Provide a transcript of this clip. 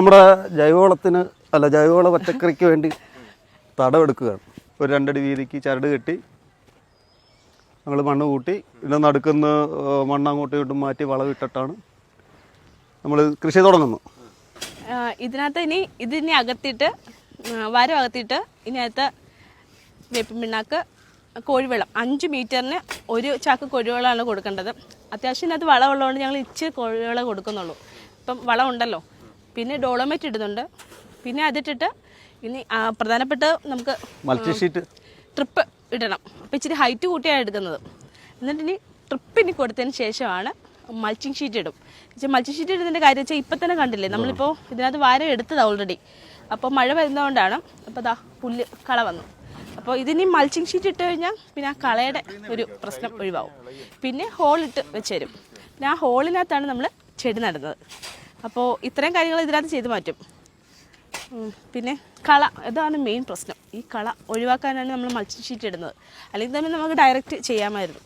നമ്മുടെ ജൈവവള പച്ചക്കറിക്ക് വേണ്ടി തടമെടുക്കുകയാണ്. ഒരു 2 അടി വീതിക്ക് ചരട് കെട്ടി ഞങ്ങൾ മണ്ണ് കൂട്ടി പിന്നെ നടുക്കുന്ന മണ്ണ് അങ്ങോട്ടും ഇങ്ങോട്ടും മാറ്റി വളമിട്ടിട്ടാണ് നമ്മൾ കൃഷി തുടങ്ങുന്നു. ഇതിനകത്ത് ഇതിനെ അകത്തിയിട്ട് വരം അകത്തിയിട്ട് ഇതിനകത്ത് വേപ്പിൻ പിണ്ണാക്ക്, കോഴിവെള്ളം 5 മീറ്ററിന് 1 ചാക്ക് കോഴിവെള്ളമാണ് കൊടുക്കേണ്ടത്. അത്യാവശ്യം ഇതിനകത്ത് വളമുള്ളതുകൊണ്ട് ഞങ്ങൾ ഇച്ചിരി കോഴിവെള്ളം കൊടുക്കുന്നുള്ളൂ. ഇപ്പം വളം ഉണ്ടല്ലോ. പിന്നെ ഡോളോമേറ്റ് ഇടുന്നുണ്ട്. പിന്നെ അതിട്ടിട്ട് ഇനി പ്രധാനപ്പെട്ട നമുക്ക് മൾച്ചിഷീറ്റ് ട്രിപ്പ് ഇടണം. അപ്പോൾ ഇച്ചിരി ഹൈറ്റ് കൂട്ടിയാണ് എടുക്കുന്നത്. എന്നിട്ട് ഇനി ട്രിപ്പിന് കൊടുത്തതിന് ശേഷമാണ് മൾച്ചിങ് ഷീറ്റ് ഇടും. മൾച്ചിങ് ഷീറ്റ് ഇടുന്നതിൻ്റെ കാര്യം വെച്ചാൽ ഇപ്പം തന്നെ കണ്ടില്ലേ, നമ്മളിപ്പോൾ ഇതിനകത്ത് വാരം എടുത്തത് ഓൾറെഡി. അപ്പോൾ മഴ വരുന്നതുകൊണ്ടാണ്. അപ്പോൾ പുല്ല് കള വന്നു. അപ്പോൾ ഇതിനി മൾച്ചിങ് ഷീറ്റ് ഇട്ട് കഴിഞ്ഞാൽ പിന്നെ ആ കളയുടെ ഒരു പ്രശ്നം ഒഴിവാകും. പിന്നെ ഹോളിട്ട് വെച്ച് തരും. പിന്നെ ആ ഹോളിനകത്താണ് നമ്മൾ ചെടി നടുന്നത്. അപ്പോൾ ഇത്രയും കാര്യങ്ങൾ ഇതിനകത്ത് ചെയ്ത് മാറ്റും. പിന്നെ കള, ഇതാണ് മെയിൻ പ്രശ്നം. ഈ കള ഒഴിവാക്കാനാണ് നമ്മൾ മൾച്ചിങ് ഷീറ്റ് ഇടുന്നത്. അല്ലെങ്കിൽ തന്നെ നമുക്ക് ഡയറക്റ്റ് ചെയ്യാമായിരുന്നു.